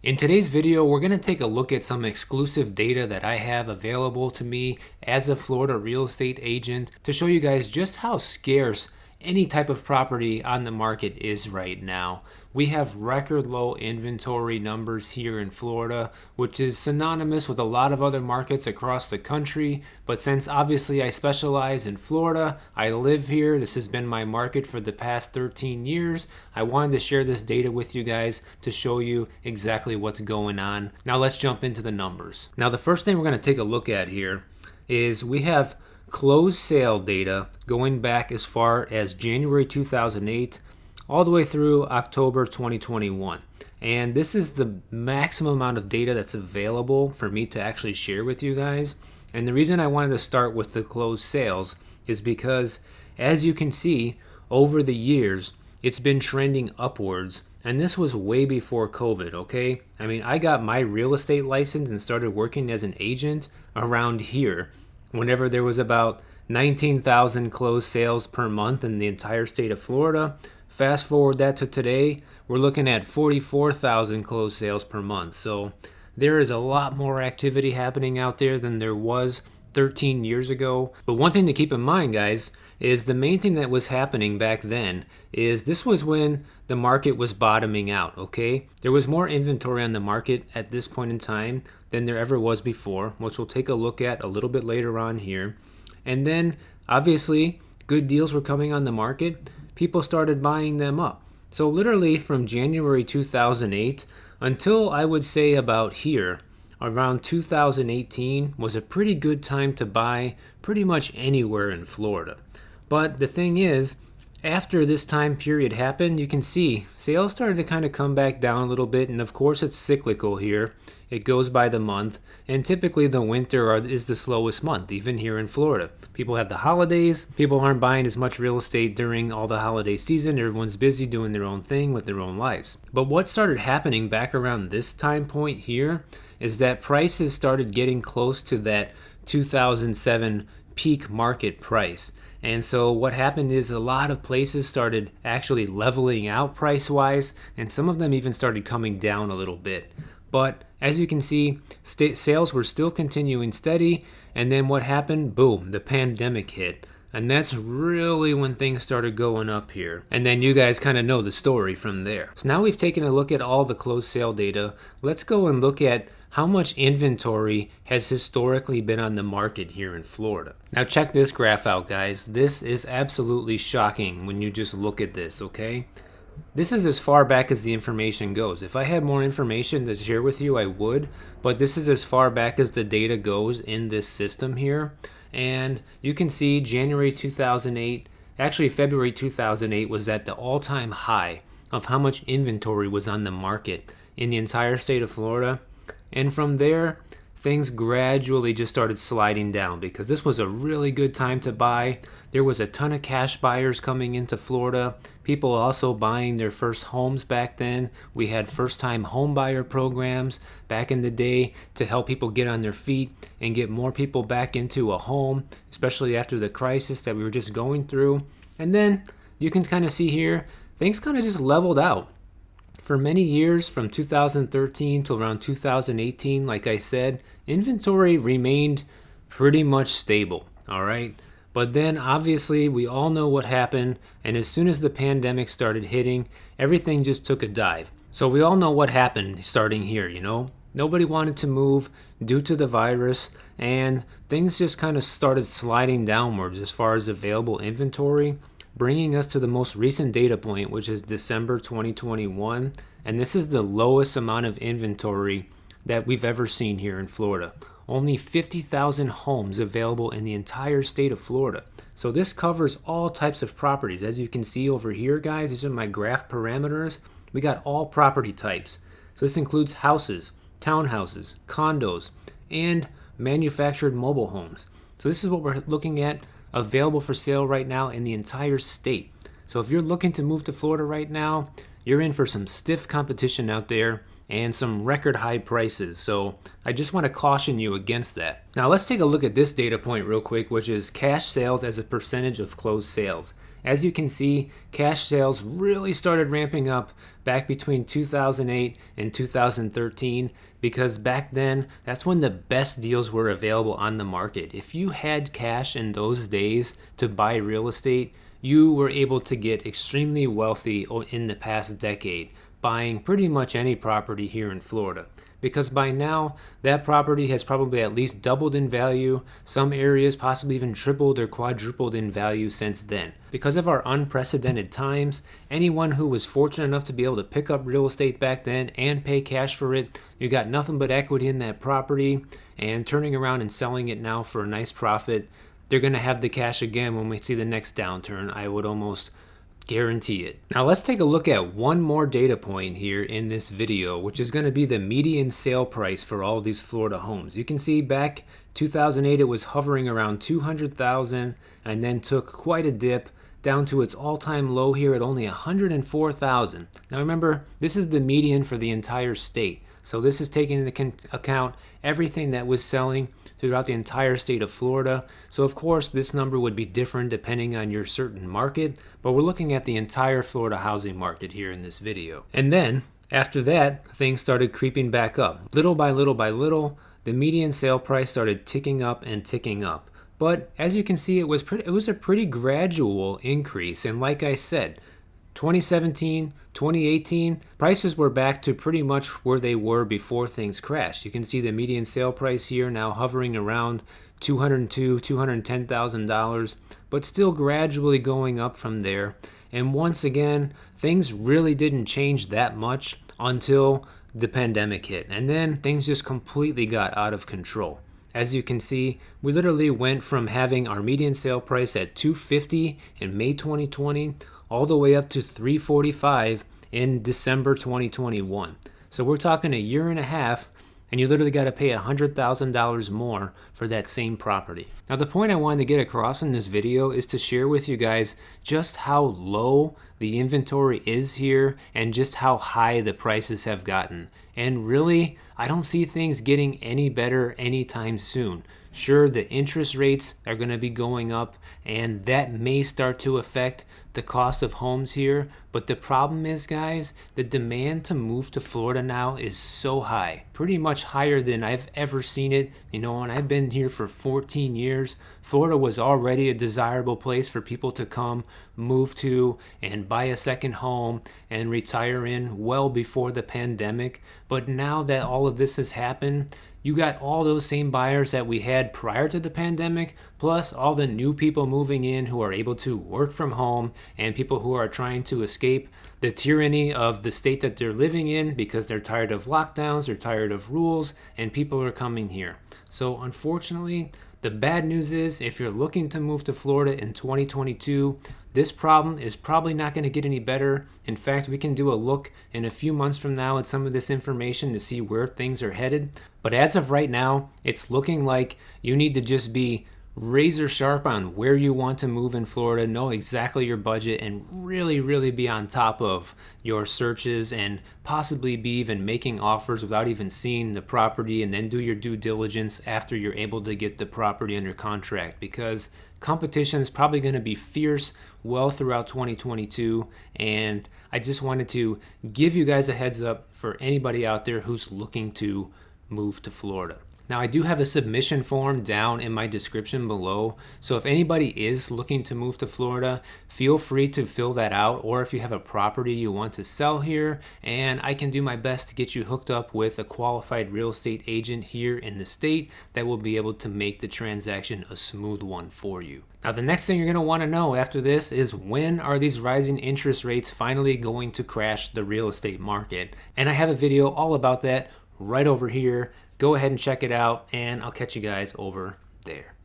In today's video, we're going to take a look at some exclusive data that I have available to me as a Florida real estate agent to show you guys just how scarce any type of property on the market is right now. We have record low inventory numbers here in Florida, which is synonymous with a lot of other markets across the country. But since obviously I specialize in Florida, I live here, this has been my market for the past 13 years, I wanted to share this data with you guys to show you exactly what's going on. Now let's jump into the numbers. Now the first thing we're going to take a look at here is we have closed sale data going back as far as January 2008 all the way through October 2021. And this is the maximum amount of data that's available for me to actually share with you guys. And the reason I wanted to start with the closed sales is because, as you can see, over the years, it's been trending upwards. And this was way before COVID, okay? I mean, I got my real estate license and started working as an agent around here whenever there was about 19,000 closed sales per month in the entire state of Florida. Fast forward that to today, we're looking at 44,000 closed sales per month. So there is a lot more activity happening out there than there was 13 years ago. But one thing to keep in mind, guys, is the main thing that was happening back then is this was when the market was bottoming out, okay? There was more inventory on the market at this point in time than there ever was before, which we'll take a look at a little bit later on here. And then, obviously, good deals were coming on the market. People started buying them up. So literally from January 2008 until I would say about here, around 2018 was a pretty good time to buy pretty much anywhere in Florida. But the thing is, after this time period happened, you can see sales started to kind of come back down a little bit. And of course, it's cyclical here. It goes by the month. And typically the winter is the slowest month, even here in Florida. People have the holidays. People aren't buying as much real estate during all the holiday season. Everyone's busy doing their own thing with their own lives. But what started happening back around this time point here is that prices started getting close to that 2007 peak market price. And so what happened is a lot of places started actually leveling out price-wise, and some of them even started coming down a little bit. But as you can see, sales were still continuing steady, and then what happened? Boom, the pandemic hit. And that's really when things started going up here. And then you guys kind of know the story from there. So now we've taken a look at all the closed sale data. Let's go and look at how much inventory has historically been on the market here in Florida. Now check this graph out, guys. This is absolutely shocking when you just look at this, okay? This is as far back as the information goes. If I had more information to share with you, I would, but this is as far back as the data goes in this system here. And you can see January 2008, actually February 2008 was at the all-time high of how much inventory was on the market in the entire state of Florida. And from there, things gradually just started sliding down because this was a really good time to buy. There was a ton of cash buyers coming into Florida. People also buying their first homes back then. We had first-time home buyer programs back in the day to help people get on their feet and get more people back into a home, especially after the crisis that we were just going through. And then you can kind of see here, things kind of just leveled out. For many years, from 2013 to around 2018, like I said, inventory remained pretty much stable, all right? But then obviously we all know what happened, and as soon as the pandemic started hitting, everything just took a dive. So we all know what happened starting here, you know? Nobody wanted to move due to the virus, and things just kind of started sliding downwards as far as available inventory, bringing us to the most recent data point, which is December 2021. And this is the lowest amount of inventory that we've ever seen here in Florida. Only 50,000 homes available in the entire state of Florida. So this covers all types of properties. As you can see over here, guys, these are my graph parameters. We got all property types. So this includes houses, townhouses, condos, and manufactured mobile homes. So this is what we're looking at available for sale right now in the entire state. So if you're looking to move to Florida right now, you're in for some stiff competition out there and some record high prices. So I just want to caution you against that. Now let's take a look at this data point real quick, which is cash sales as a percentage of closed sales. As you can see, cash sales really started ramping up back between 2008 and 2013, because back then, that's when the best deals were available on the market. If you had cash in those days to buy real estate, you were able to get extremely wealthy in the past decade, buying pretty much any property here in Florida. Because by now, that property has probably at least doubled in value, some areas possibly even tripled or quadrupled in value since then. Because of our unprecedented times, anyone who was fortunate enough to be able to pick up real estate back then and pay cash for it, you got nothing but equity in that property, and turning around and selling it now for a nice profit, they're going to have the cash again when we see the next downturn. I would almost guarantee it. Now let's take a look at one more data point here in this video, which is going to be the median sale price for all these Florida homes. You can see back 2008 it was hovering around 200,000 and then took quite a dip down to its all-time low here at only 104,000. Now remember, this is the median for the entire state. So this is taking into account everything that was selling throughout the entire state of Florida. So of course this number would be different depending on your certain market, but we're looking at the entire Florida housing market here in this video. And then after that, things started creeping back up. Little by little by little, the median sale price started ticking up and ticking up. But as you can see, it was a pretty gradual increase. And like I said, 2017, 2018, prices were back to pretty much where they were before things crashed. You can see the median sale price here now hovering around $202,000, $210,000, but still gradually going up from there. And once again, things really didn't change that much until the pandemic hit. And then things just completely got out of control. As you can see, we literally went from having our median sale price at $250 in May 2020 all the way up to $345 in December 2021. So we're talking a year and a half, and you literally got to pay $100,000 more for that same property. Now the point I wanted to get across in this video is to share with you guys just how low the inventory is here and just how high the prices have gotten. And really, I don't see things getting any better anytime soon. Sure, the interest rates are going to be going up, and that may start to affect the cost of homes here. But the problem is, guys, the demand to move to Florida now is so high, pretty much higher than I've ever seen it. You know, and I've been here for 14 years. Florida was already a desirable place for people to come, move to, and buy a second home and retire in well before the pandemic. But now that all of this has happened, you got all those same buyers that we had prior to the pandemic, plus all the new people moving in who are able to work from home, and people who are trying to escape the tyranny of the state that they're living in because they're tired of lockdowns, they're tired of rules, and people are coming here. So unfortunately, the bad news is if you're looking to move to Florida in 2022, this problem is probably not going to get any better. In fact, we can do a look in a few months from now at some of this information to see where things are headed. But as of right now, it's looking like you need to just be razor sharp on where you want to move in Florida, know exactly your budget, and really be on top of your searches, and possibly be even making offers without even seeing the property, and then do your due diligence after you're able to get the property under contract, because competition is probably going to be fierce well throughout 2022. And I just wanted to give you guys a heads up for anybody out there who's looking to move to Florida. Now, I do have a submission form down in my description below, so if anybody is looking to move to Florida, feel free to fill that out, or if you have a property you want to sell here, and I can do my best to get you hooked up with a qualified real estate agent here in the state that will be able to make the transaction a smooth one for you. Now, the next thing you're going to want to know after this is, when are these rising interest rates finally going to crash the real estate market? And I have a video all about that right over here. Go ahead and check it out, and I'll catch you guys over there.